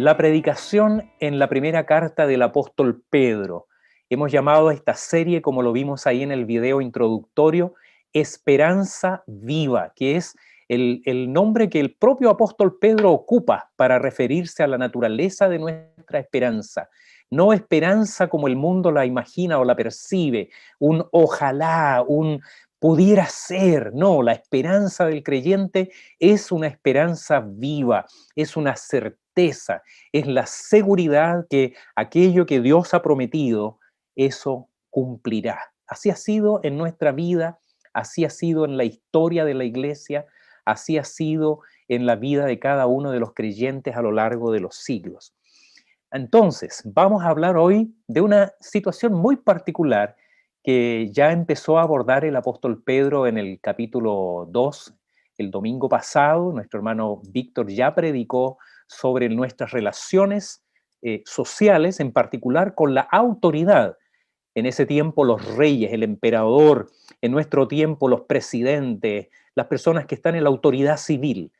La predicación en la primera carta del apóstol Pedro. Hemos llamado a esta serie, como lo vimos ahí en el video introductorio, Esperanza Viva, que es el nombre que el propio apóstol Pedro ocupa para referirse a la naturaleza de nuestra esperanza. No esperanza como el mundo la imagina o la percibe, un ojalá, un pudiera ser. No, la esperanza del creyente es una esperanza viva, es una certeza, es la seguridad que aquello que Dios ha prometido, eso cumplirá. Así ha sido en nuestra vida, así ha sido en la historia de la iglesia, así ha sido en la vida de cada uno de los creyentes a lo largo de los siglos. Entonces, vamos a hablar hoy de una situación muy particular que ya empezó a abordar el apóstol Pedro en el capítulo 2, el domingo pasado. Nuestro hermano Víctor ya predicó sobre nuestras relaciones sociales, en particular con la autoridad. En ese tiempo los reyes, el emperador, en nuestro tiempo los presidentes, las personas que están en la autoridad civil.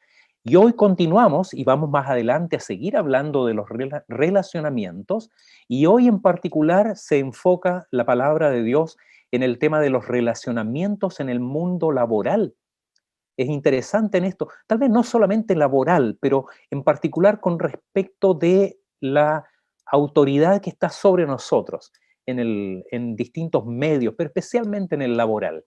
Y hoy continuamos y vamos más adelante a seguir hablando de los relacionamientos, y hoy en particular se enfoca la palabra de Dios en el tema de los relacionamientos en el mundo laboral. Es interesante en esto, tal vez no solamente laboral, pero en particular con respecto de la autoridad que está sobre nosotros en distintos medios, pero especialmente en el laboral.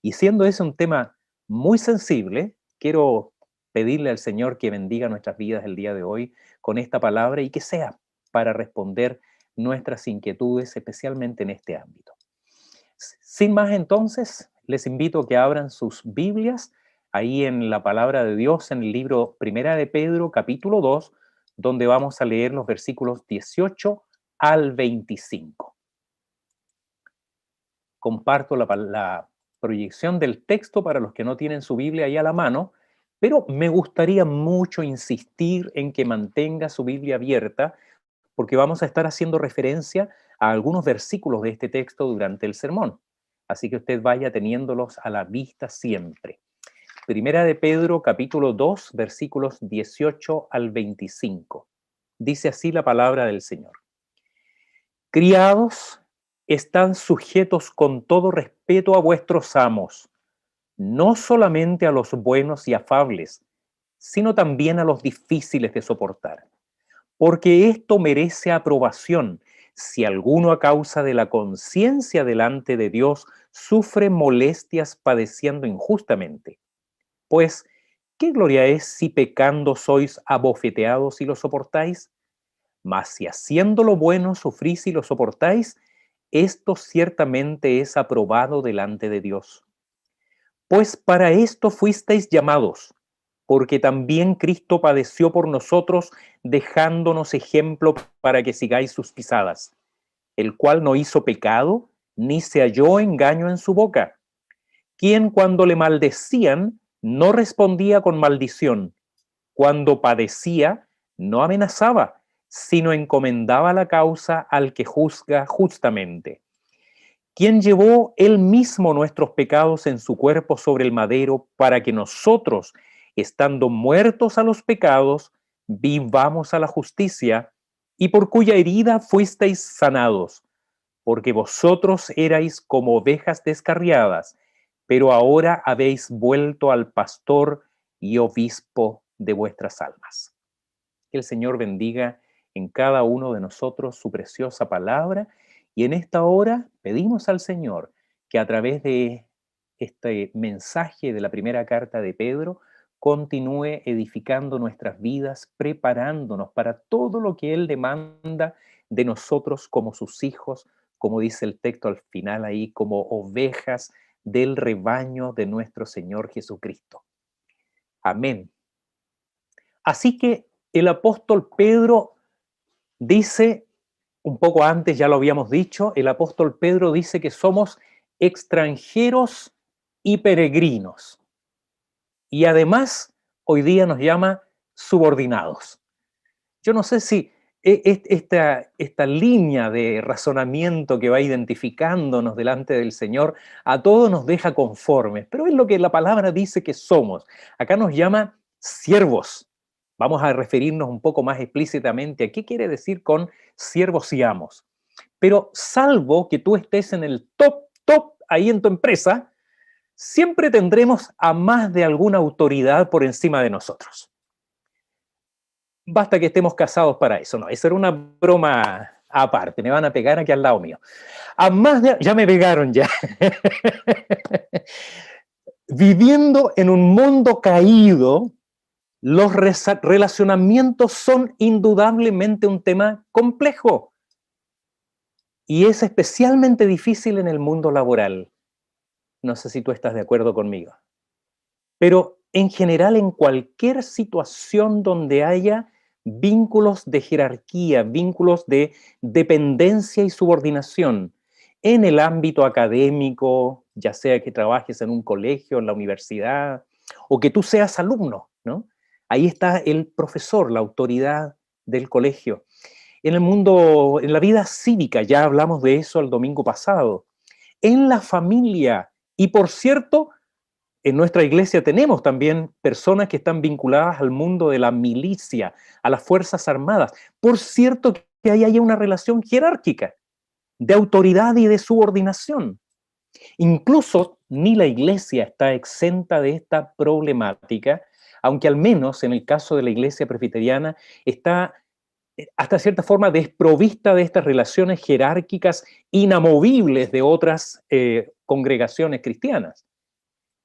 Y siendo ese un tema muy sensible, quiero pedirle al Señor que bendiga nuestras vidas el día de hoy con esta palabra y que sea para responder nuestras inquietudes, especialmente en este ámbito. Sin más, entonces, les invito a que abran sus Biblias ahí en la palabra de Dios, en el libro Primera de Pedro, capítulo 2, donde vamos a leer los versículos 18 al 25. Comparto la proyección del texto para los que no tienen su Biblia ahí a la mano, pero me gustaría mucho insistir en que mantenga su Biblia abierta, porque vamos a estar haciendo referencia a algunos versículos de este texto durante el sermón. Así que usted vaya teniéndolos a la vista siempre. Primera de Pedro, capítulo 2, versículos 18 al 25. Dice así la palabra del Señor. Criados, están sujetos con todo respeto a vuestros amos, no solamente a los buenos y afables, sino también a los difíciles de soportar, porque esto merece aprobación si alguno a causa de la conciencia delante de Dios sufre molestias padeciendo injustamente. Pues, ¿qué gloria es si pecando sois abofeteados y lo soportáis? Mas si haciendo lo bueno sufrís y lo soportáis, esto ciertamente es aprobado delante de Dios. Pues para esto fuisteis llamados, porque también Cristo padeció por nosotros, dejándonos ejemplo para que sigáis sus pisadas, el cual no hizo pecado, ni se halló engaño en su boca, quien cuando le maldecían, no respondía con maldición, cuando padecía, no amenazaba, sino encomendaba la causa al que juzga justamente, quien llevó él mismo nuestros pecados en su cuerpo sobre el madero, para que nosotros, estando muertos a los pecados, vivamos a la justicia, y por cuya herida fuisteis sanados, porque vosotros erais como ovejas descarriadas, pero ahora habéis vuelto al pastor y obispo de vuestras almas. Que el Señor bendiga en cada uno de nosotros su preciosa palabra, y en esta hora pedimos al Señor que a través de este mensaje de la primera carta de Pedro continúe edificando nuestras vidas, preparándonos para todo lo que Él demanda de nosotros como sus hijos, como dice el texto al final ahí, como ovejas del rebaño de nuestro Señor Jesucristo. Amén. Así que el apóstol Pedro dice, un poco antes ya lo habíamos dicho, el apóstol Pedro dice que somos extranjeros y peregrinos. Y además, hoy día nos llama subordinados. Yo no sé si esta línea de razonamiento que va identificándonos delante del Señor a todos nos deja conformes, pero es lo que la palabra dice que somos. Acá nos llama siervos, Vamos a referirnos un poco más explícitamente a qué quiere decir con siervos y amos. Pero salvo que tú estés en el top ahí en tu empresa, siempre tendremos a más de alguna autoridad por encima de nosotros. Basta que estemos casados para eso. No, eso era una broma aparte. Me van a pegar aquí al lado mío. A más de... Ya me pegaron ya. Viviendo en un mundo caído, los relacionamientos son indudablemente un tema complejo. Y es especialmente difícil en el mundo laboral. No sé si tú estás de acuerdo conmigo. Pero en general, en cualquier situación donde haya vínculos de jerarquía, vínculos de dependencia y subordinación, en el ámbito académico, ya sea que trabajes en un colegio, en la universidad, o que tú seas alumno, ¿no? Ahí está el profesor, la autoridad del colegio. En el mundo, en la vida cívica, ya hablamos de eso el domingo pasado. En la familia, y por cierto, en nuestra iglesia tenemos también personas que están vinculadas al mundo de la milicia, a las Fuerzas Armadas. Por cierto que ahí hay una relación jerárquica, de autoridad y de subordinación. Incluso ni la iglesia está exenta de esta problemática, aunque al menos en el caso de la iglesia presbiteriana está hasta cierta forma desprovista de estas relaciones jerárquicas inamovibles de otras congregaciones cristianas.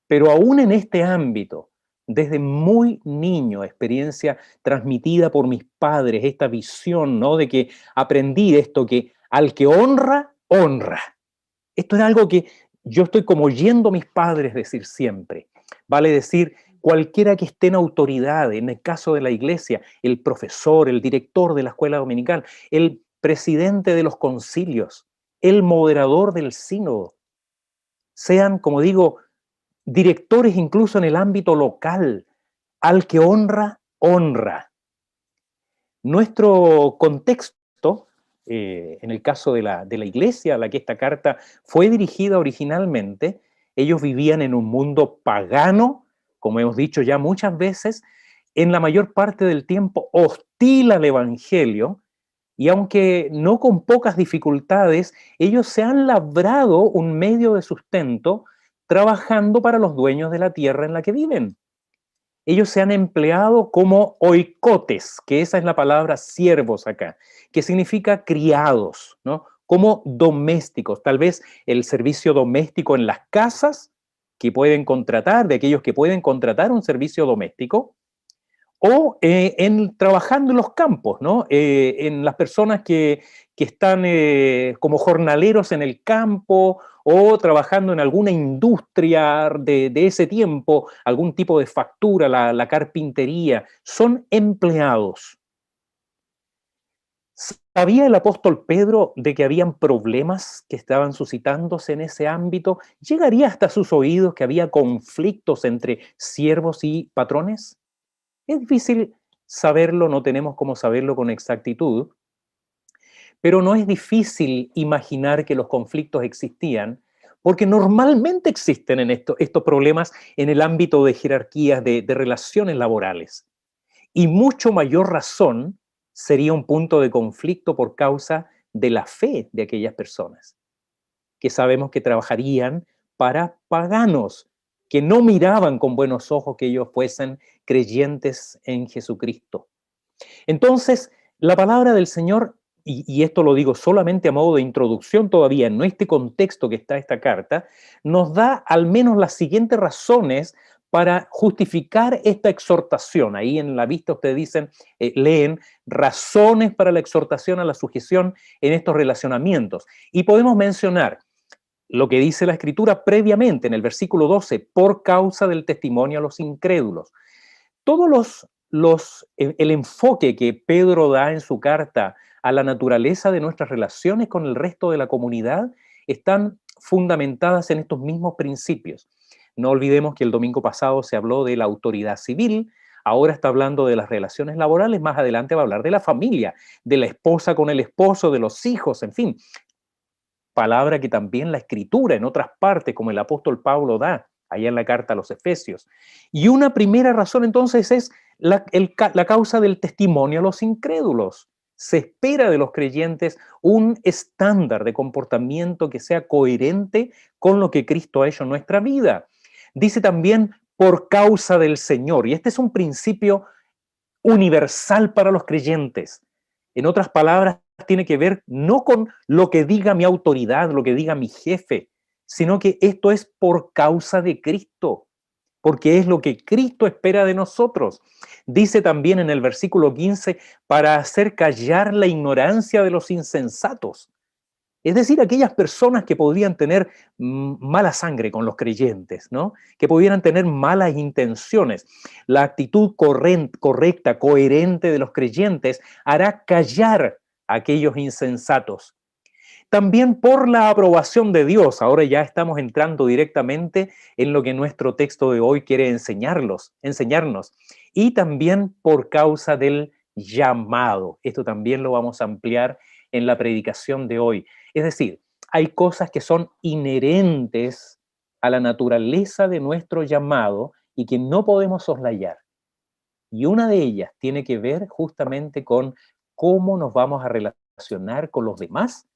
Pero aún en este ámbito, desde muy niño, experiencia transmitida por mis padres, esta visión, ¿no? De que aprendí esto, que al que honra, honra. Esto es algo que yo estoy como oyendo a mis padres decir siempre. Vale decir, cualquiera que esté en autoridad, en el caso de la iglesia, el profesor, el director de la escuela dominical, el presidente de los concilios, el moderador del sínodo, sean, como digo, directores incluso en el ámbito local, al que honra, honra. Nuestro contexto, en el caso de la iglesia a la que esta carta fue dirigida originalmente, ellos vivían en un mundo pagano, como hemos dicho ya muchas veces, en la mayor parte del tiempo hostil al evangelio, y aunque no con pocas dificultades, ellos se han labrado un medio de sustento trabajando para los dueños de la tierra en la que viven. Ellos se han empleado como oikotes, que esa es la palabra siervos acá, que significa criados, ¿no? Como domésticos, tal vez el servicio doméstico en las casas que pueden contratar, de aquellos que pueden contratar un servicio doméstico, o trabajando en los campos, ¿no? En las personas que están como jornaleros en el campo o trabajando en alguna industria de ese tiempo, algún tipo de factura, la carpintería, son empleados. ¿Sabía el apóstol Pedro de que habían problemas que estaban suscitándose en ese ámbito? ¿Llegaría hasta sus oídos que había conflictos entre siervos y patrones? Es difícil saberlo, no tenemos cómo saberlo con exactitud, pero no es difícil imaginar que los conflictos existían, porque normalmente existen en estos problemas en el ámbito de jerarquías, de relaciones laborales. Y mucho mayor razón sería un punto de conflicto por causa de la fe de aquellas personas, que sabemos que trabajarían para paganos, que no miraban con buenos ojos que ellos fuesen creyentes en Jesucristo. Entonces, la palabra del Señor, y esto lo digo solamente a modo de introducción todavía, en este contexto que está esta carta, nos da al menos las siguientes razones para justificar esta exhortación. Ahí en la vista ustedes dicen, leen razones para la exhortación a la sujeción en estos relacionamientos. Y podemos mencionar lo que dice la Escritura previamente en el versículo 12, por causa del testimonio a los incrédulos. Todos el enfoque que Pedro da en su carta a la naturaleza de nuestras relaciones con el resto de la comunidad están fundamentadas en estos mismos principios. No olvidemos que el domingo pasado se habló de la autoridad civil, ahora está hablando de las relaciones laborales, más adelante va a hablar de la familia, de la esposa con el esposo, de los hijos, en fin. Palabra que también la Escritura en otras partes, como el apóstol Pablo da, allá en la carta a los Efesios. Y una primera razón entonces es la causa del testimonio a los incrédulos. Se espera de los creyentes un estándar de comportamiento que sea coherente con lo que Cristo ha hecho en nuestra vida. Dice también por causa del Señor, y este es un principio universal para los creyentes. En otras palabras, tiene que ver no con lo que diga mi autoridad, lo que diga mi jefe, sino que esto es por causa de Cristo, porque es lo que Cristo espera de nosotros. Dice también en el versículo 15, para hacer callar la ignorancia de los insensatos. Es decir, aquellas personas que podrían tener mala sangre con los creyentes, ¿no? Que pudieran tener malas intenciones. La actitud correcta, coherente de los creyentes hará callar a aquellos insensatos. También por la aprobación de Dios. Ahora ya estamos entrando directamente en lo que nuestro texto de hoy quiere enseñarnos. Y también por causa del llamado. Esto también lo vamos a ampliar en la predicación de hoy. Es decir, hay cosas que son inherentes a la naturaleza de nuestro llamado y que no podemos soslayar. Y una de ellas tiene que ver justamente con cómo nos vamos a relacionar con los demás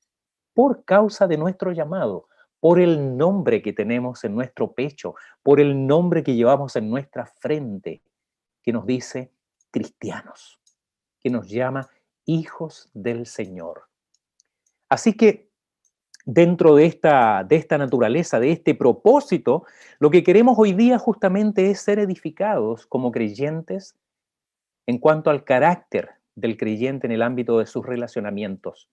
por causa de nuestro llamado, por el nombre que tenemos en nuestro pecho, por el nombre que llevamos en nuestra frente, que nos dice cristianos, que nos llama hijos del Señor. Así que dentro de esta naturaleza, de este propósito, lo que queremos hoy día justamente es ser edificados como creyentes en cuanto al carácter del creyente en el ámbito de sus relacionamientos.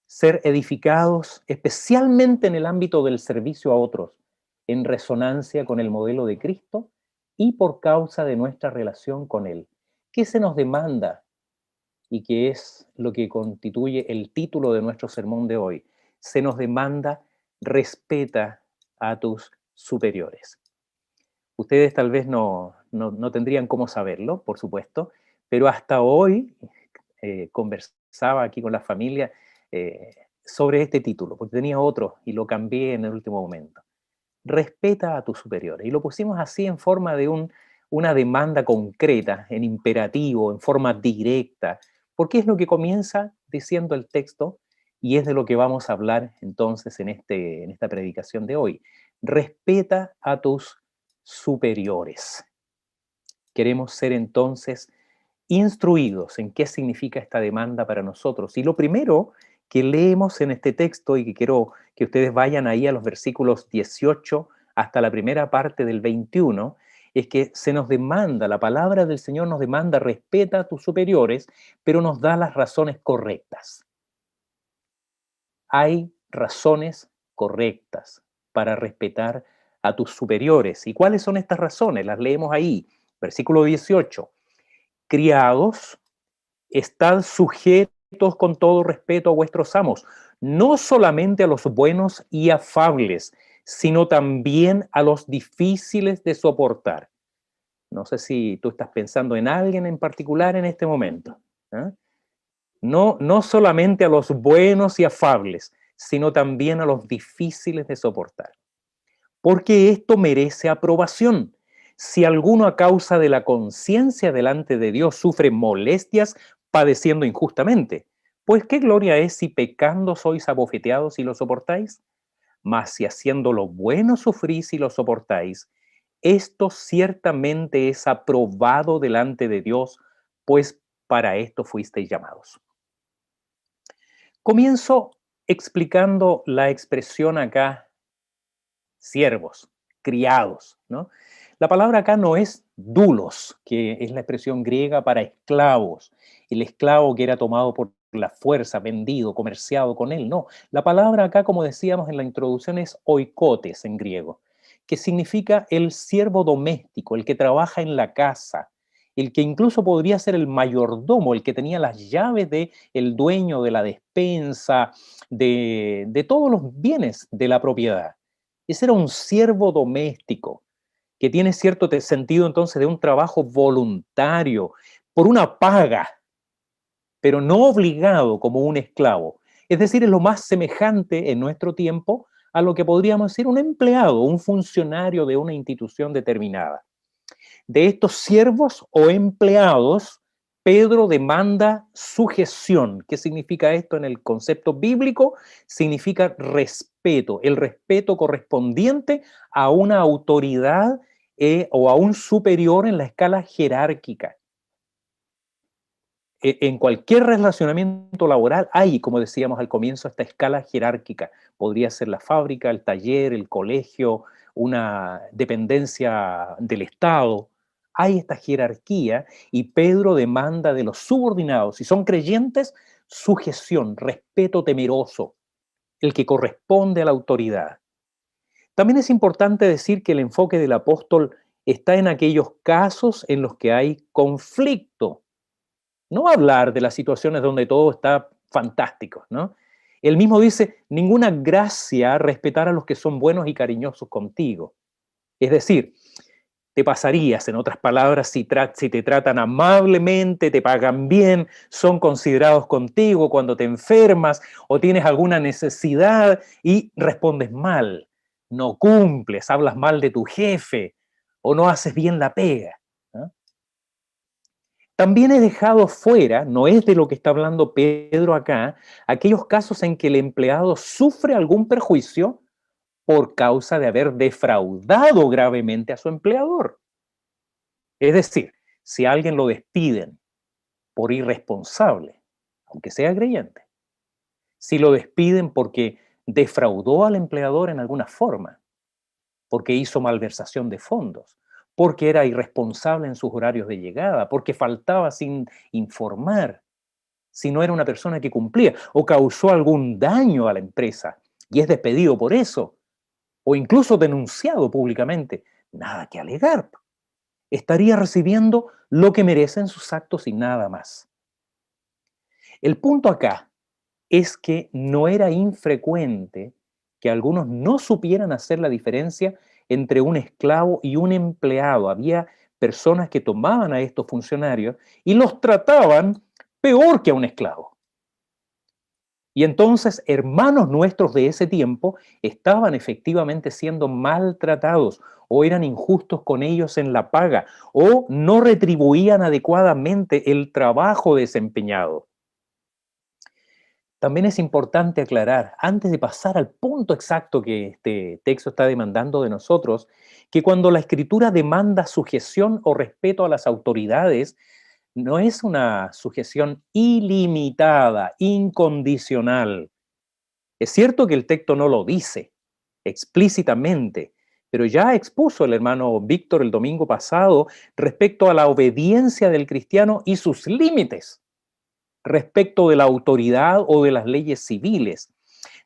Ser edificados especialmente en el ámbito del servicio a otros, en resonancia con el modelo de Cristo y por causa de nuestra relación con Él. ¿Qué se nos demanda? Y que es lo que constituye el título de nuestro sermón de hoy. Se nos demanda, respeta a tus superiores. Ustedes tal vez no tendrían cómo saberlo, por supuesto, pero hasta hoy conversaba aquí con la familia sobre este título, porque tenía otro y lo cambié en el último momento. Respeta a tus superiores. Y lo pusimos así en forma de una demanda concreta, en imperativo, en forma directa, porque es lo que comienza diciendo el texto y es de lo que vamos a hablar entonces en esta predicación de hoy. Respeta a tus superiores. Queremos ser entonces instruidos en qué significa esta demanda para nosotros. Y lo primero que leemos en este texto, y que quiero que ustedes vayan ahí a los versículos 18 hasta la primera parte del 21, es que se nos demanda, la palabra del Señor nos demanda, respeta a tus superiores, pero nos da las razones correctas. Hay razones correctas para respetar a tus superiores. ¿Y cuáles son estas razones? Las leemos ahí. Versículo 18. Criados, estad sujetos con todo respeto a vuestros amos, no solamente a los buenos y afables, sino también a los difíciles de soportar. No sé si tú estás pensando en alguien en particular en este momento. ¿Eh? No solamente a los buenos y afables, sino también a los difíciles de soportar. Porque esto merece aprobación. Si alguno a causa de la conciencia delante de Dios sufre molestias padeciendo injustamente, pues qué gloria es si pecando sois abofeteados y lo soportáis. Mas si haciendo lo bueno sufrís y lo soportáis, esto ciertamente es aprobado delante de Dios, pues para esto fuisteis llamados. Comienzo explicando la expresión acá, siervos, criados, ¿no? La palabra acá no es dulos, que es la expresión griega para esclavos, el esclavo que era tomado por la fuerza, vendido, comerciado con él, no. La palabra acá, como decíamos en la introducción, es oikotes en griego, que significa el siervo doméstico, el que trabaja en la casa, el que incluso podría ser el mayordomo, el que tenía las llaves de el dueño de la despensa, de todos los bienes de la propiedad. Ese era un siervo doméstico, que tiene cierto sentido entonces de un trabajo voluntario, por una paga, pero no obligado como un esclavo. Es decir, es lo más semejante en nuestro tiempo a lo que podríamos decir un empleado, un funcionario de una institución determinada. de estos siervos o empleados, Pedro demanda sujeción. ¿Qué significa esto en el concepto bíblico? Significa respeto, el respeto correspondiente a una autoridad o a un superior en la escala jerárquica. En cualquier relacionamiento laboral hay, como decíamos al comienzo, esta escala jerárquica. Podría ser la fábrica, el taller, el colegio, una dependencia del Estado. Hay esta jerarquía y Pedro demanda de los subordinados, si son creyentes, sujeción, respeto temeroso, el que corresponde a la autoridad. También es importante decir que el enfoque del apóstol está en aquellos casos en los que hay conflicto. No hablar de las situaciones donde todo está fantástico, ¿no? Él mismo dice, ninguna gracia respetar a los que son buenos y cariñosos contigo. Es decir, te pasarías, en otras palabras, si te tratan amablemente, te pagan bien, son considerados contigo cuando te enfermas o tienes alguna necesidad y respondes mal, no cumples, hablas mal de tu jefe o no haces bien la pega, ¿no? También he dejado fuera, no es de lo que está hablando Pedro acá, aquellos casos en que el empleado sufre algún perjuicio por causa de haber defraudado gravemente a su empleador. Es decir, si a alguien lo despiden por irresponsable, aunque sea creyente, si lo despiden porque defraudó al empleador en alguna forma, porque hizo malversación de fondos, porque era irresponsable en sus horarios de llegada, porque faltaba sin informar, si no era una persona que cumplía o causó algún daño a la empresa y es despedido por eso, o incluso denunciado públicamente, nada que alegar. Estaría recibiendo lo que merecen sus actos y nada más. El punto acá es que no era infrecuente que algunos no supieran hacer la diferencia entre un esclavo y un empleado. Había personas que tomaban a estos funcionarios y los trataban peor que a un esclavo. Y entonces hermanos nuestros de ese tiempo estaban efectivamente siendo maltratados o eran injustos con ellos en la paga o no retribuían adecuadamente el trabajo desempeñado. También es importante aclarar, antes de pasar al punto exacto que este texto está demandando de nosotros, que cuando la Escritura demanda sujeción o respeto a las autoridades, no es una sujeción ilimitada, incondicional. Es cierto que el texto no lo dice explícitamente, pero ya expuso el hermano Víctor el domingo pasado respecto a la obediencia del cristiano y sus límites respecto de la autoridad o de las leyes civiles.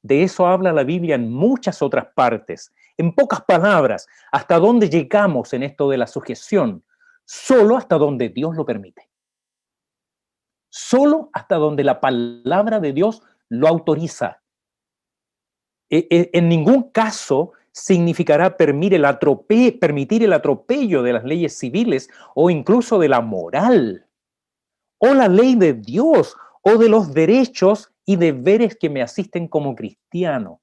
De eso habla la Biblia en muchas otras partes. En pocas palabras, ¿hasta dónde llegamos en esto de la sujeción? Solo hasta donde Dios lo permite. Solo hasta donde la palabra de Dios lo autoriza. En ningún caso significará permitir el atropello de las leyes civiles o incluso de la moral, o la ley de Dios, o de los derechos y deberes que me asisten como cristiano.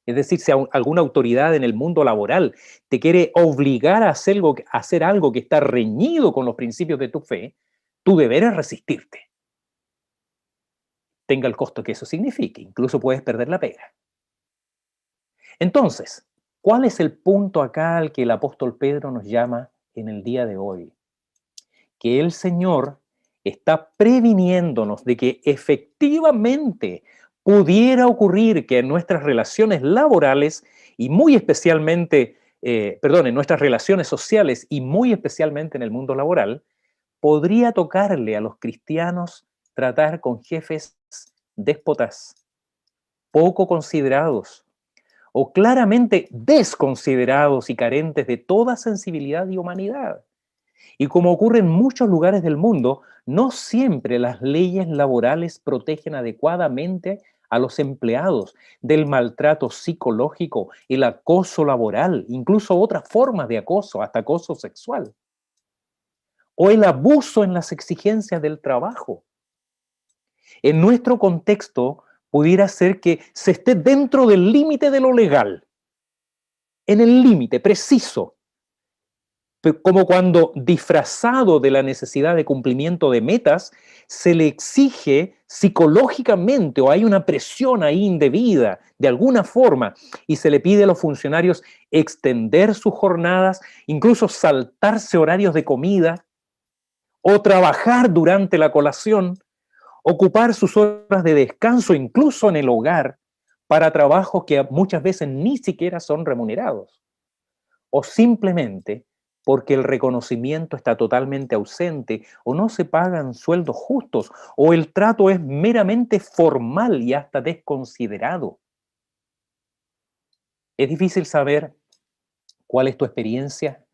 Es decir, si alguna autoridad en el mundo laboral te quiere obligar a hacer algo que está reñido con los principios de tu fe, tu deber es resistirte. Tenga el costo que eso signifique, incluso puedes perder la pega. Entonces, ¿cuál es el punto acá al que el apóstol Pedro nos llama en el día de hoy? Que el Señor está previniéndonos de que efectivamente pudiera ocurrir que en nuestras relaciones laborales y muy especialmente, en nuestras relaciones sociales y muy especialmente en el mundo laboral, podría tocarle a los cristianos tratar con jefes déspotas, poco considerados o claramente desconsiderados y carentes de toda sensibilidad y humanidad. Y como ocurre en muchos lugares del mundo, no siempre las leyes laborales protegen adecuadamente a los empleados del maltrato psicológico, el acoso laboral, incluso otras formas de acoso, hasta acoso sexual, o el abuso en las exigencias del trabajo. En nuestro contexto, pudiera ser que se esté dentro del límite de lo legal, en el límite preciso, como cuando, disfrazado de la necesidad de cumplimiento de metas, se le exige psicológicamente o hay una presión ahí indebida de alguna forma y se le pide a los funcionarios extender sus jornadas, incluso saltarse horarios de comida o trabajar durante la colación, ocupar sus horas de descanso incluso en el hogar para trabajos que muchas veces ni siquiera son remunerados, o simplemente porque el reconocimiento está totalmente ausente o no se pagan sueldos justos o el trato es meramente formal y hasta desconsiderado. Es difícil saber cuál es tu experiencia,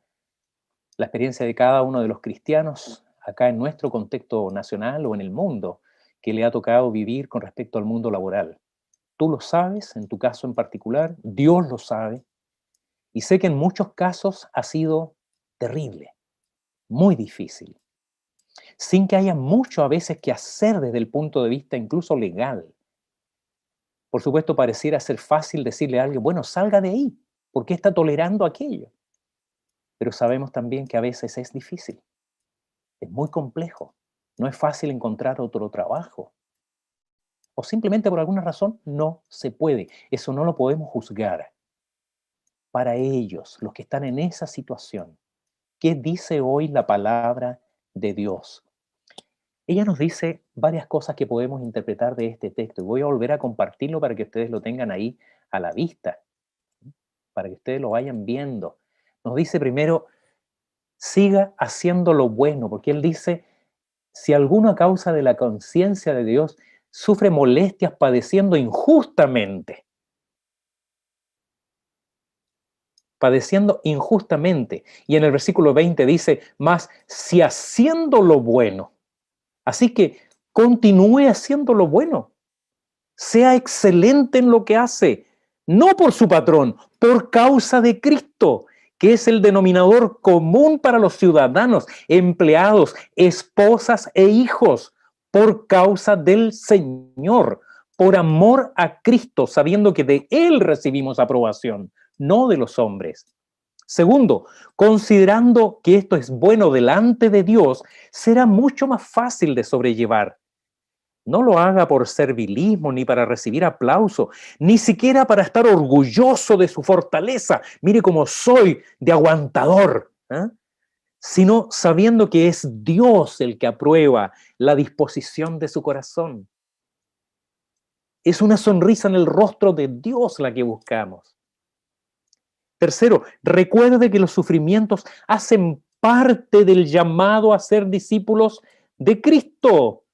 la experiencia de cada uno de los cristianos acá en nuestro contexto nacional o en el mundo que le ha tocado vivir con respecto al mundo laboral. Tú lo sabes, en tu caso en particular, Dios lo sabe, y sé que en muchos casos ha sido terrible, muy difícil, sin que haya mucho a veces que hacer desde el punto de vista incluso legal. Por supuesto, pareciera ser fácil decirle a alguien, bueno, salga de ahí, ¿por qué está tolerando aquello? Pero sabemos también que a veces es difícil, es muy complejo, no es fácil encontrar otro trabajo. O simplemente por alguna razón no se puede. Eso no lo podemos juzgar. Para ellos, los que están en esa situación, ¿qué dice hoy la palabra de Dios? Ella nos dice varias cosas que podemos interpretar de este texto y voy a volver a compartirlo para que ustedes lo tengan ahí a la vista, para que ustedes lo vayan viendo. Nos dice primero, siga haciendo lo bueno, porque él dice, si alguno a causa de la conciencia de Dios sufre molestias padeciendo injustamente, y en el versículo 20 dice, más si haciendo lo bueno, así que continúe haciendo lo bueno, sea excelente en lo que hace, no por su patrón, por causa de Cristo, que es el denominador común para los ciudadanos, empleados, esposas e hijos, por causa del Señor, por amor a Cristo, sabiendo que de Él recibimos aprobación, no de los hombres. Segundo, considerando que esto es bueno delante de Dios, será mucho más fácil de sobrellevar. No lo haga por servilismo, ni para recibir aplauso, ni siquiera para estar orgulloso de su fortaleza. Mire cómo soy de aguantador, ¿eh? Sino sabiendo que es Dios el que aprueba la disposición de su corazón. Es una sonrisa en el rostro de Dios la que buscamos. Tercero, recuerde que los sufrimientos hacen parte del llamado a ser discípulos de Cristo.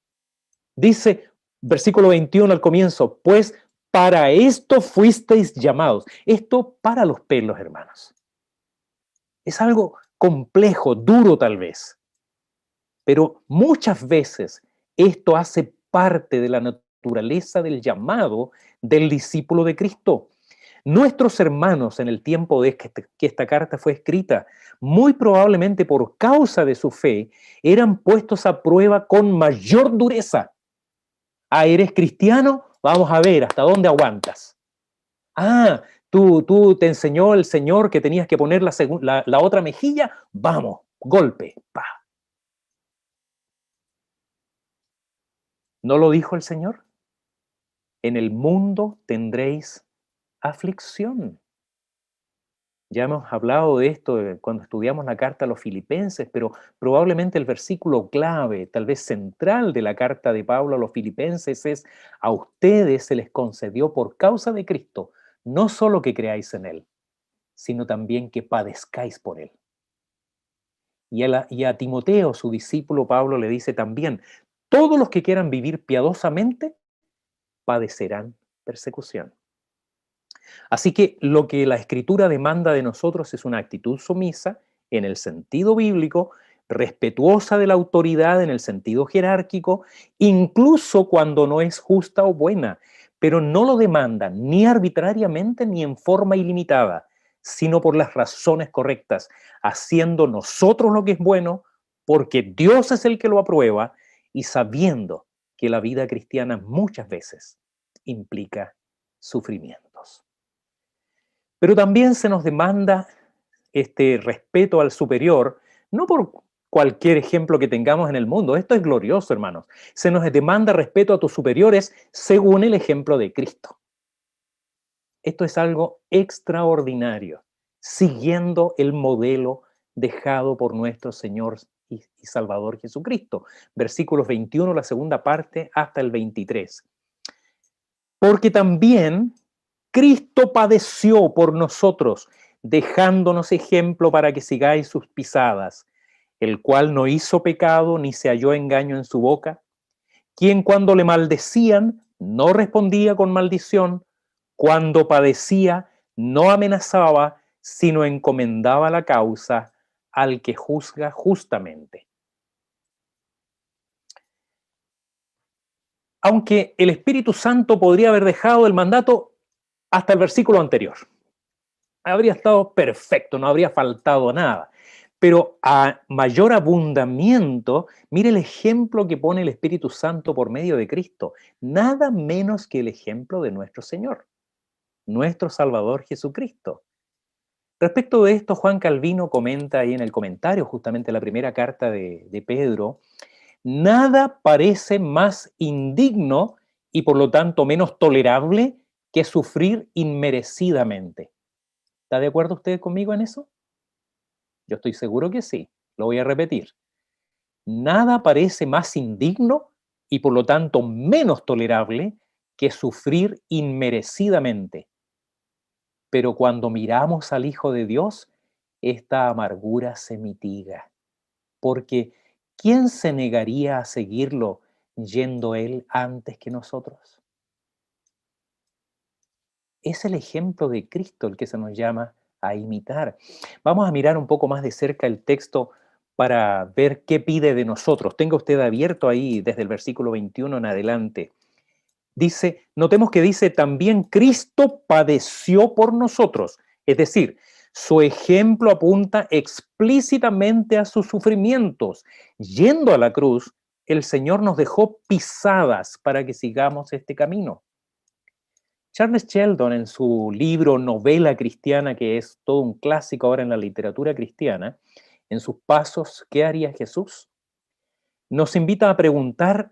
Dice, versículo 21 al comienzo, pues para esto fuisteis llamados. Esto para los pelos, hermanos. Es algo complejo, duro tal vez, pero muchas veces esto hace parte de la naturaleza del llamado del discípulo de Cristo. Nuestros hermanos en el tiempo de que esta carta fue escrita, muy probablemente por causa de su fe, eran puestos a prueba con mayor dureza. Ah, ¿eres cristiano? Vamos a ver hasta dónde aguantas. Ah, tú te enseñó el Señor que tenías que poner la otra mejilla. Vamos, golpe, pa. ¿No lo dijo el Señor? En el mundo tendréis aflicción. Ya hemos hablado de esto cuando estudiamos la carta a los filipenses, pero probablemente el versículo clave, tal vez central de la carta de Pablo a los filipenses es, a ustedes se les concedió por causa de Cristo, no solo que creáis en Él, sino también que padezcáis por Él. Y a Timoteo, su discípulo Pablo, le dice también, todos los que quieran vivir piadosamente padecerán persecución. Así que lo que la Escritura demanda de nosotros es una actitud sumisa en el sentido bíblico, respetuosa de la autoridad en el sentido jerárquico, incluso cuando no es justa o buena, pero no lo demanda ni arbitrariamente ni en forma ilimitada, sino por las razones correctas, haciendo nosotros lo que es bueno, porque Dios es el que lo aprueba y sabiendo que la vida cristiana muchas veces implica sufrimientos. Pero también se nos demanda este respeto al superior, no por cualquier ejemplo que tengamos en el mundo. Esto es glorioso, hermanos. Se nos demanda respeto a tus superiores según el ejemplo de Cristo. Esto es algo extraordinario, siguiendo el modelo dejado por nuestro Señor y Salvador Jesucristo. Versículos 21, la segunda parte, hasta el 23. Porque también Cristo padeció por nosotros, dejándonos ejemplo para que sigáis sus pisadas, el cual no hizo pecado ni se halló engaño en su boca, quien cuando le maldecían no respondía con maldición, cuando padecía no amenazaba, sino encomendaba la causa al que juzga justamente. Aunque el Espíritu Santo podría haber dejado el mandato hasta el versículo anterior, habría estado perfecto, no habría faltado nada. Pero a mayor abundamiento, mire el ejemplo que pone el Espíritu Santo por medio de Cristo. Nada menos que el ejemplo de nuestro Señor, nuestro Salvador Jesucristo. Respecto de esto, Juan Calvino comenta ahí en el comentario, justamente la primera carta de Pedro, nada parece más indigno y por lo tanto menos tolerable que sufrir inmerecidamente. ¿Está de acuerdo usted conmigo en eso? Yo estoy seguro que sí. Lo voy a repetir. Nada parece más indigno y por lo tanto menos tolerable que sufrir inmerecidamente. Pero cuando miramos al Hijo de Dios, esta amargura se mitiga. Porque ¿quién se negaría a seguirlo yendo Él antes que nosotros? Es el ejemplo de Cristo el que se nos llama a imitar. Vamos a mirar un poco más de cerca el texto para ver qué pide de nosotros. Tenga usted abierto ahí desde el versículo 21 en adelante. Dice, notemos que dice, también Cristo padeció por nosotros. Es decir, su ejemplo apunta explícitamente a sus sufrimientos. Yendo a la cruz, el Señor nos dejó pisadas para que sigamos este camino. Charles Sheldon, en su libro Novela Cristiana, que es todo un clásico ahora en la literatura cristiana, en sus pasos, ¿qué haría Jesús?, nos invita a preguntar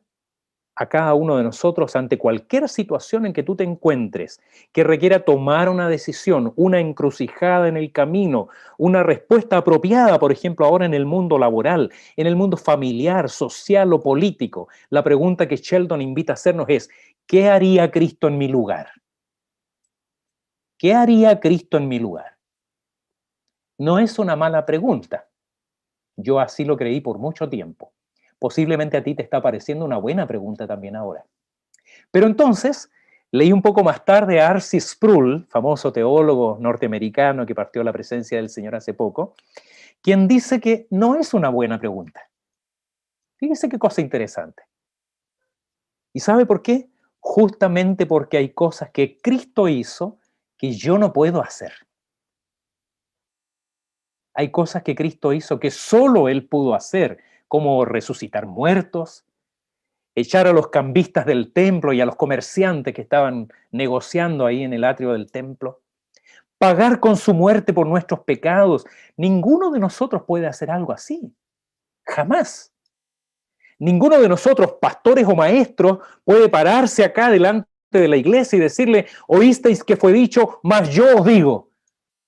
a cada uno de nosotros ante cualquier situación en que tú te encuentres, que requiera tomar una decisión, una encrucijada en el camino, una respuesta apropiada, por ejemplo, ahora en el mundo laboral, en el mundo familiar, social o político. La pregunta que Sheldon invita a hacernos es, ¿qué haría Cristo en mi lugar? ¿Qué haría Cristo en mi lugar? No es una mala pregunta. Yo así lo creí por mucho tiempo. Posiblemente a ti te está pareciendo una buena pregunta también ahora. Pero entonces, leí un poco más tarde a R.C. Sproul, famoso teólogo norteamericano que partió a la presencia del Señor hace poco, quien dice que no es una buena pregunta. Fíjese qué cosa interesante. ¿Y sabe por qué? Justamente porque hay cosas que Cristo hizo que yo no puedo hacer. Hay cosas que Cristo hizo que solo Él pudo hacer, como resucitar muertos, echar a los cambistas del templo y a los comerciantes que estaban negociando ahí en el atrio del templo, pagar con su muerte por nuestros pecados. Ninguno de nosotros puede hacer algo así. Jamás. Ninguno de nosotros, pastores o maestros, puede pararse acá delante de la iglesia y decirle, oísteis que fue dicho, mas yo os digo.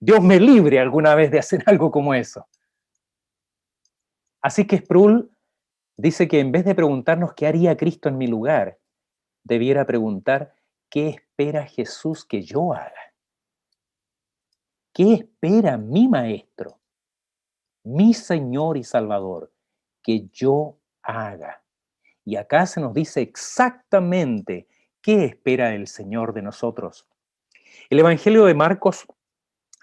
Dios me libre alguna vez de hacer algo como eso. Así que Sproul dice que en vez de preguntarnos qué haría Cristo en mi lugar, debiera preguntar qué espera Jesús que yo haga. ¿Qué espera mi Maestro, mi Señor y Salvador, que yo haga? Y acá se nos dice exactamente qué espera el Señor de nosotros. El Evangelio de Marcos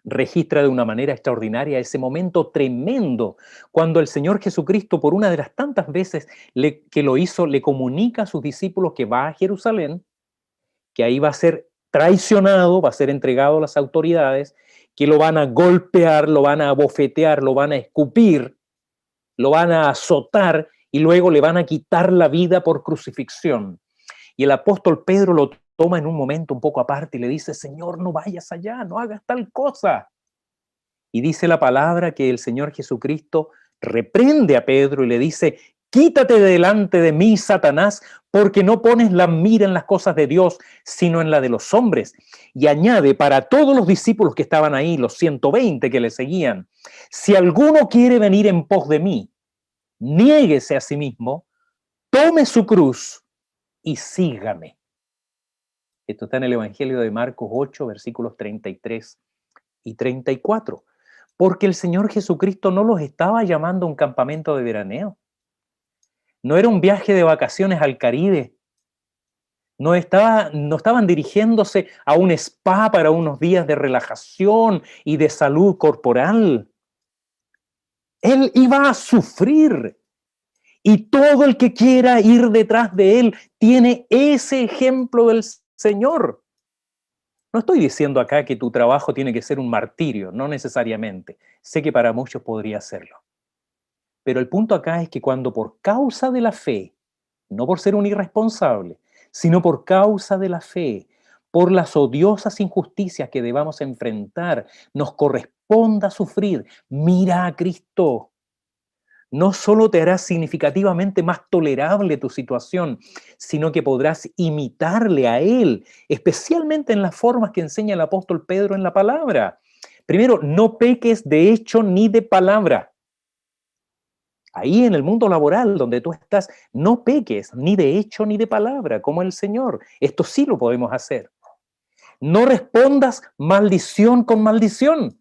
registra de una manera extraordinaria ese momento tremendo cuando el Señor Jesucristo, por una de las tantas veces que lo hizo, le comunica a sus discípulos que va a Jerusalén, que ahí va a ser traicionado, va a ser entregado a las autoridades, que lo van a golpear, lo van a abofetear, lo van a escupir, lo van a azotar y luego le van a quitar la vida por crucifixión. Y el apóstol Pedro lo toma en un momento un poco aparte y le dice, Señor, no vayas allá, no hagas tal cosa. Y dice la palabra que el Señor Jesucristo reprende a Pedro y le dice: quítate de delante de mí, Satanás, porque no pones la mira en las cosas de Dios, sino en la de los hombres. Y añade para todos los discípulos que estaban ahí, los 120 que le seguían: si alguno quiere venir en pos de mí, niéguese a sí mismo, tome su cruz y sígame. Esto está en el Evangelio de Marcos 8, versículos 33 y 34. Porque el Señor Jesucristo no los estaba llamando a un campamento de veraneo. No era un viaje de vacaciones al Caribe. No estaban dirigiéndose a un spa para unos días de relajación y de salud corporal. Él iba a sufrir. Y todo el que quiera ir detrás de él tiene ese ejemplo del Señor. No estoy diciendo acá que tu trabajo tiene que ser un martirio, no necesariamente. Sé que para muchos podría serlo. Pero el punto acá es que cuando por causa de la fe, no por ser un irresponsable, sino por causa de la fe, por las odiosas injusticias que debamos enfrentar, nos corresponda sufrir, mira a Cristo. No solo te hará significativamente más tolerable tu situación, sino que podrás imitarle a Él, especialmente en las formas que enseña el apóstol Pedro en la palabra. Primero, no peques de hecho ni de palabra. Ahí en el mundo laboral donde tú estás, no peques ni de hecho ni de palabra, como el Señor. Esto sí lo podemos hacer. No respondas maldición con maldición.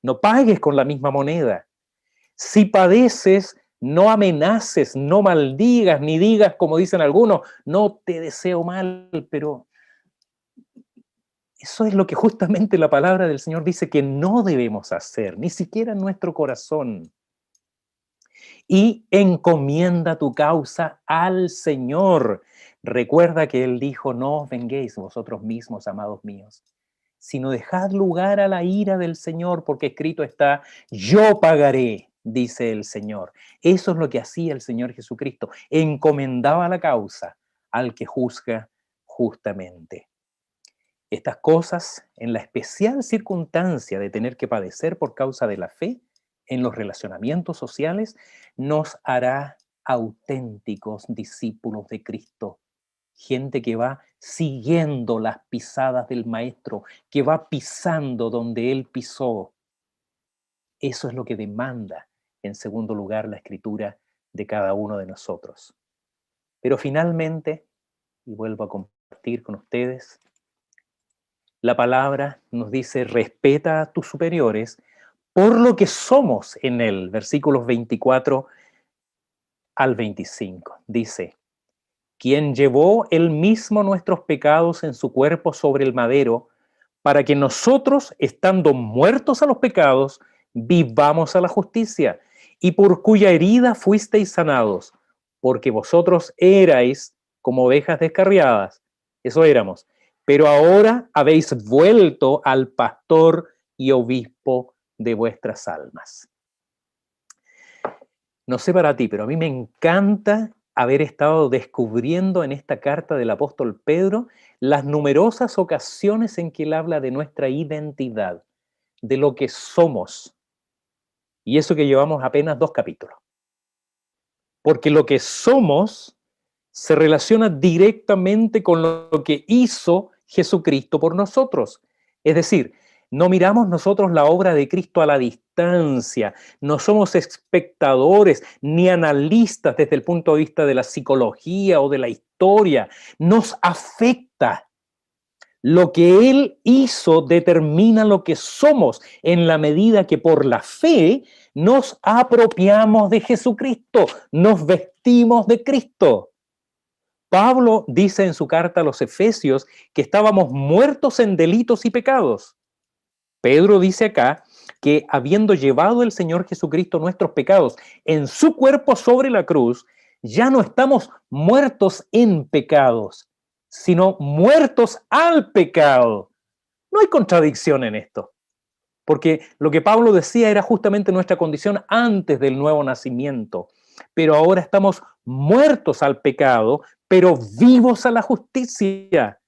No pagues con la misma moneda. Si padeces, no amenaces, no maldigas, ni digas, como dicen algunos, no te deseo mal, pero eso es lo que justamente la palabra del Señor dice que no debemos hacer, ni siquiera en nuestro corazón. Y encomienda tu causa al Señor. Recuerda que Él dijo: no os venguéis vosotros mismos, amados míos, sino dejad lugar a la ira del Señor, porque escrito está: yo pagaré, dice el Señor. Eso es lo que hacía el Señor Jesucristo, encomendaba la causa al que juzga justamente. Estas cosas, en la especial circunstancia de tener que padecer por causa de la fe, en los relacionamientos sociales, nos hará auténticos discípulos de Cristo. Gente que va siguiendo las pisadas del Maestro, que va pisando donde Él pisó. Eso es lo que demanda, en segundo lugar, la Escritura de cada uno de nosotros. Pero finalmente, y vuelvo a compartir con ustedes, la palabra nos dice: respeta a tus superiores por lo que somos en Él. Versículos 24 al 25. Dice: quien llevó él mismo nuestros pecados en su cuerpo sobre el madero, para que nosotros, estando muertos a los pecados, vivamos a la justicia, y por cuya herida fuisteis sanados, porque vosotros erais como ovejas descarriadas, eso éramos, pero ahora habéis vuelto al pastor y obispo de vuestras almas. No sé para ti, pero a mí me encanta haber estado descubriendo en esta carta del apóstol Pedro las numerosas ocasiones en que él habla de nuestra identidad, de lo que somos. Y eso que llevamos apenas 2 capítulos. Porque lo que somos se relaciona directamente con lo que hizo Jesucristo por nosotros. Es decir, no miramos nosotros la obra de Cristo a la distancia, no somos espectadores ni analistas desde el punto de vista de la psicología o de la historia. Nos afecta. Lo que Él hizo determina lo que somos en la medida que por la fe nos apropiamos de Jesucristo, nos vestimos de Cristo. Pablo dice en su carta a los Efesios que estábamos muertos en delitos y pecados. Pedro dice acá que habiendo llevado el Señor Jesucristo nuestros pecados en su cuerpo sobre la cruz, ya no estamos muertos en pecados, sino muertos al pecado. No hay contradicción en esto, porque lo que Pablo decía era justamente nuestra condición antes del nuevo nacimiento, pero ahora estamos muertos al pecado, pero vivos a la justicia.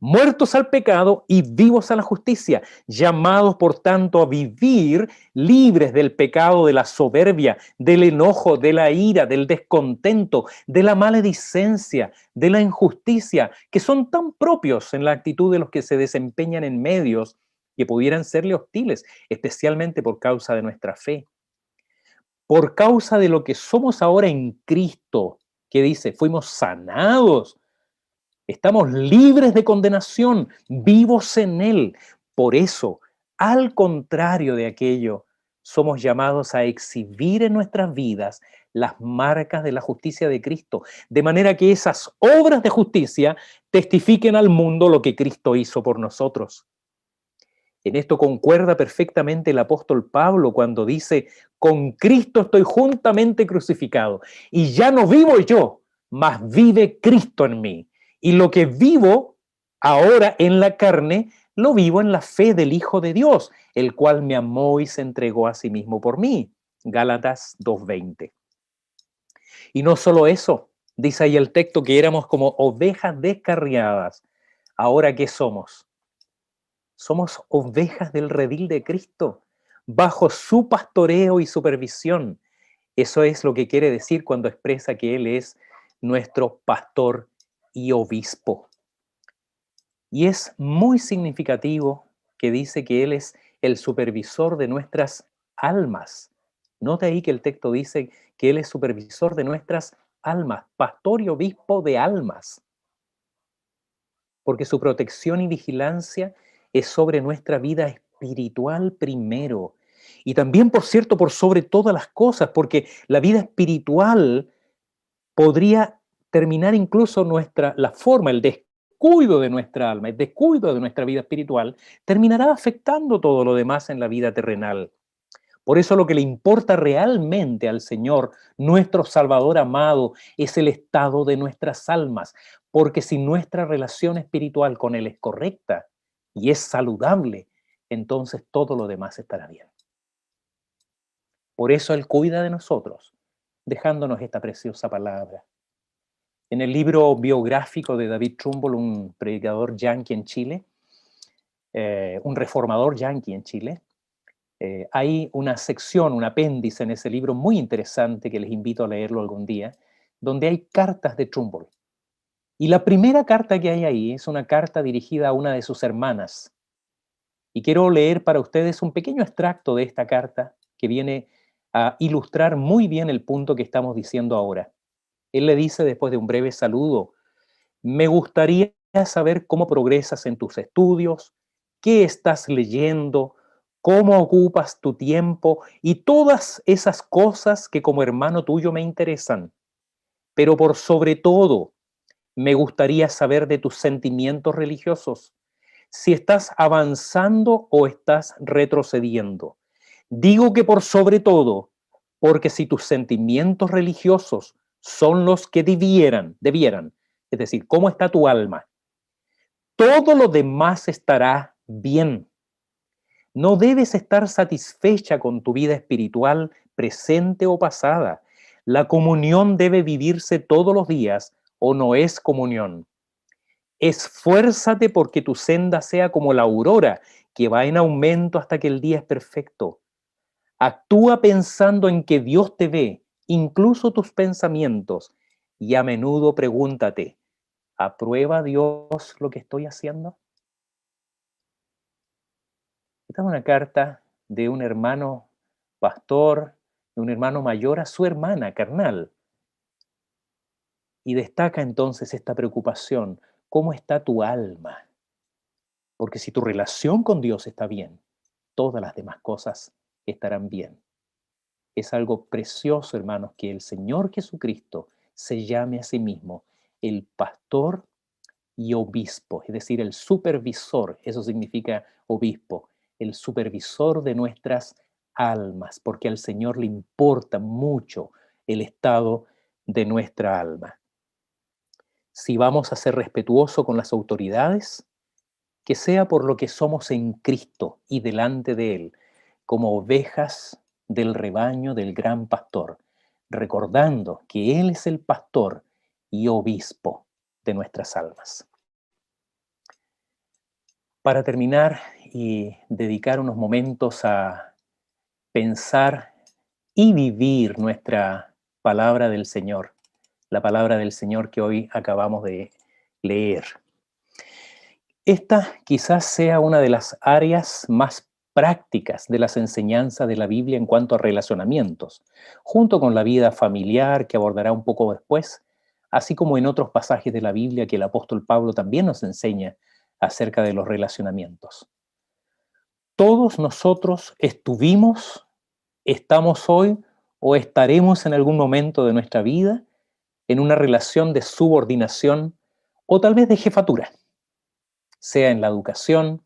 muertos al pecado y vivos a la justicia, llamados por tanto a vivir libres del pecado, de la soberbia, del enojo, de la ira, del descontento, de la maledicencia, de la injusticia, que son tan propios en la actitud de los que se desempeñan en medios que pudieran serle hostiles, especialmente por causa de nuestra fe. Por causa de lo que somos ahora en Cristo, que dice, fuimos sanados. Estamos libres de condenación, vivos en Él. Por eso, al contrario de aquello, somos llamados a exhibir en nuestras vidas las marcas de la justicia de Cristo, de manera que esas obras de justicia testifiquen al mundo lo que Cristo hizo por nosotros. En esto concuerda perfectamente el apóstol Pablo cuando dice, con Cristo estoy juntamente crucificado, y ya no vivo yo, mas vive Cristo en mí. Y lo que vivo ahora en la carne, lo vivo en la fe del Hijo de Dios, el cual me amó y se entregó a sí mismo por mí. Gálatas 2:20. Y no solo eso, dice ahí el texto que éramos como ovejas descarriadas. ¿Ahora qué somos? Somos ovejas del redil de Cristo, bajo su pastoreo y supervisión. Eso es lo que quiere decir cuando expresa que Él es nuestro pastor y obispo. Y es muy significativo que dice que Él es el supervisor de nuestras almas. Nota ahí que el texto dice que Él es supervisor de nuestras almas, pastor y obispo de almas, porque su protección y vigilancia es sobre nuestra vida espiritual primero. Y también, por cierto, por sobre todas las cosas, porque la vida espiritual podría terminar incluso la forma, el descuido de nuestra alma, el descuido de nuestra vida espiritual, terminará afectando todo lo demás en la vida terrenal. Por eso lo que le importa realmente al Señor, nuestro Salvador amado, es el estado de nuestras almas, porque si nuestra relación espiritual con Él es correcta y es saludable, entonces todo lo demás estará bien. Por eso Él cuida de nosotros, dejándonos esta preciosa palabra. En el libro biográfico de David Trumbull, un predicador yanqui en Chile, un reformador yanqui en Chile, hay una sección, un apéndice en ese libro muy interesante que les invito a leerlo algún día, donde hay cartas de Trumbull. Y la primera carta que hay ahí es una carta dirigida a una de sus hermanas. Y quiero leer para ustedes un pequeño extracto de esta carta que viene a ilustrar muy bien el punto que estamos diciendo ahora. Él le dice, después de un breve saludo, me gustaría saber cómo progresas en tus estudios, qué estás leyendo, cómo ocupas tu tiempo y todas esas cosas que como hermano tuyo me interesan. Pero por sobre todo, me gustaría saber de tus sentimientos religiosos, si estás avanzando o estás retrocediendo. Digo que por sobre todo, porque si tus sentimientos religiosos son los que debieran, es decir, cómo está tu alma, todo lo demás estará bien. No debes estar satisfecha con tu vida espiritual presente o pasada. La comunión debe vivirse todos los días o no es comunión. Esfuérzate porque tu senda sea como la aurora, que va en aumento hasta que el día es perfecto. Actúa pensando en que Dios te ve, incluso tus pensamientos, y a menudo pregúntate, ¿aprueba Dios lo que estoy haciendo? Esta es una carta de un hermano pastor, de un hermano mayor a su hermana carnal. Y destaca entonces esta preocupación, ¿cómo está tu alma? Porque si tu relación con Dios está bien, todas las demás cosas estarán bien. Es algo precioso, hermanos, que el Señor Jesucristo se llame a sí mismo el pastor y obispo, es decir, el supervisor, eso significa obispo, el supervisor de nuestras almas, porque al Señor le importa mucho el estado de nuestra alma. Si vamos a ser respetuosos con las autoridades, que sea por lo que somos en Cristo y delante de Él, como ovejas del rebaño del gran pastor, recordando que Él es el pastor y obispo de nuestras almas. Para terminar y dedicar unos momentos a pensar y vivir nuestra palabra del Señor, la palabra del Señor que hoy acabamos de leer. Esta quizás sea una de las áreas más prácticas de las enseñanzas de la Biblia en cuanto a relacionamientos, junto con la vida familiar que abordará un poco después, así como en otros pasajes de la Biblia que el apóstol Pablo también nos enseña acerca de los relacionamientos. Todos nosotros estuvimos, estamos hoy o estaremos en algún momento de nuestra vida en una relación de subordinación o tal vez de jefatura, sea en la educación,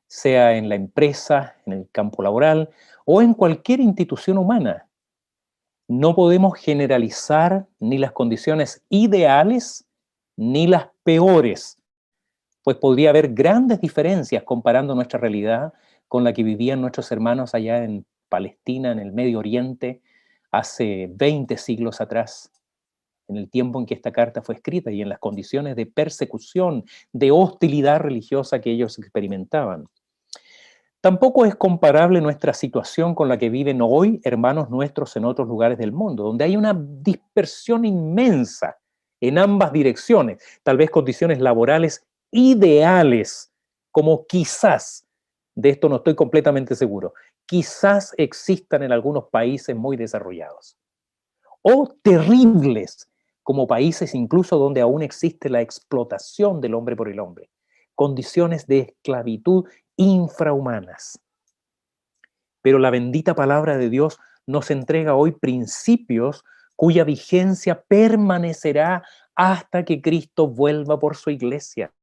sea en la empresa, en el campo laboral o en cualquier institución humana. No podemos generalizar ni las condiciones ideales ni las peores, pues podría haber grandes diferencias comparando nuestra realidad con la que vivían nuestros hermanos allá en Palestina, en el Medio Oriente, hace 20 siglos atrás, en el tiempo en que esta carta fue escrita y en las condiciones de persecución, de hostilidad religiosa que ellos experimentaban. Tampoco es comparable nuestra situación con la que viven hoy hermanos nuestros en otros lugares del mundo, donde hay una dispersión inmensa en ambas direcciones, tal vez condiciones laborales ideales, como quizás, de esto no estoy completamente seguro, quizás existan en algunos países muy desarrollados, o terribles, como países incluso donde aún existe la explotación del hombre por el hombre, condiciones de esclavitud infrahumanas. Pero la bendita palabra de Dios nos entrega hoy principios cuya vigencia permanecerá hasta que Cristo vuelva por su iglesia.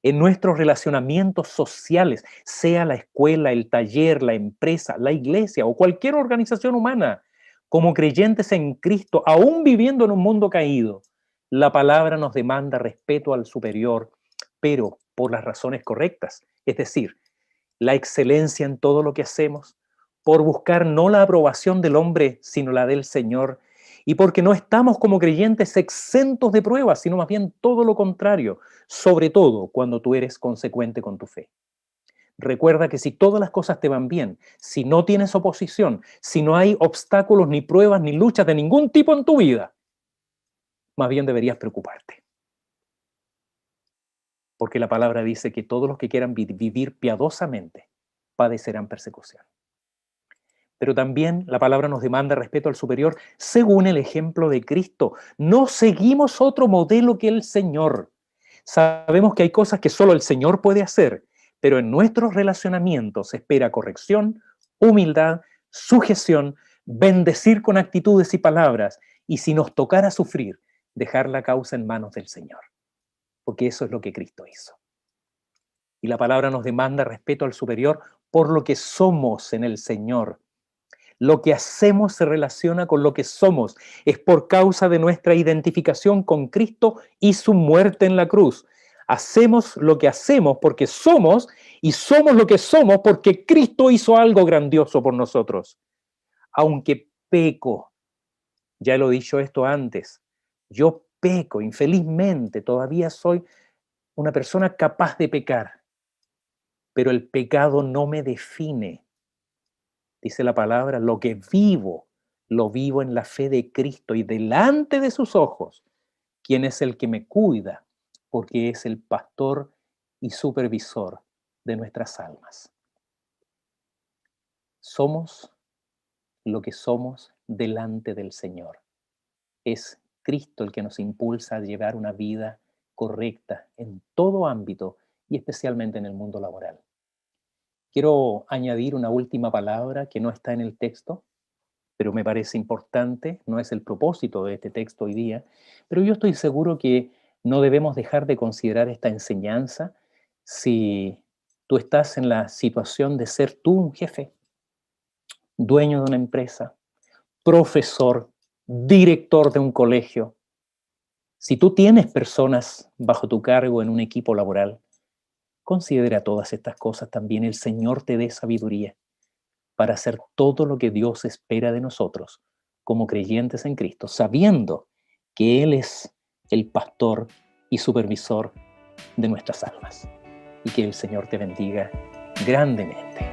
En nuestros relacionamientos sociales, sea la escuela, el taller, la empresa, la iglesia o cualquier organización humana, como creyentes en Cristo, aún viviendo en un mundo caído, la palabra nos demanda respeto al superior, pero por las razones correctas, es decir, la excelencia en todo lo que hacemos, por buscar no la aprobación del hombre, sino la del Señor, y porque no estamos como creyentes exentos de pruebas, sino más bien todo lo contrario, sobre todo cuando tú eres consecuente con tu fe. Recuerda que si todas las cosas te van bien, si no tienes oposición, si no hay obstáculos, ni pruebas, ni luchas de ningún tipo en tu vida, más bien deberías preocuparte. Porque la palabra dice que todos los que quieran vivir piadosamente padecerán persecución. Pero también la palabra nos demanda respeto al superior según el ejemplo de Cristo. No seguimos otro modelo que el Señor. Sabemos que hay cosas que solo el Señor puede hacer, pero en nuestros relacionamientos se espera corrección, humildad, sujeción, bendecir con actitudes y palabras, y si nos tocara sufrir, dejar la causa en manos del Señor, porque eso es lo que Cristo hizo. Y la palabra nos demanda respeto al superior por lo que somos en el Señor. Lo que hacemos se relaciona con lo que somos. Es por causa de nuestra identificación con Cristo y su muerte en la cruz. Hacemos lo que hacemos porque somos y somos lo que somos porque Cristo hizo algo grandioso por nosotros. Aunque peco, ya lo he dicho esto antes, yo peco, infelizmente, todavía soy una persona capaz de pecar, pero el pecado no me define. Dice la palabra, lo que vivo, lo vivo en la fe de Cristo y delante de sus ojos, quien es el que me cuida, porque es el pastor y supervisor de nuestras almas. Somos lo que somos delante del Señor. Es Cristo el que nos impulsa a llevar una vida correcta en todo ámbito y especialmente en el mundo laboral. Quiero añadir una última palabra que no está en el texto, pero me parece importante, no es el propósito de este texto hoy día, pero yo estoy seguro que no debemos dejar de considerar esta enseñanza si tú estás en la situación de ser tú un jefe, dueño de una empresa, profesor, director de un colegio. Si tú tienes personas bajo tu cargo en un equipo laboral, considera todas estas cosas también. El Señor te dé sabiduría para hacer todo lo que Dios espera de nosotros como creyentes en Cristo, sabiendo que Él es el pastor y supervisor de nuestras almas. y que el Señor te bendiga grandemente.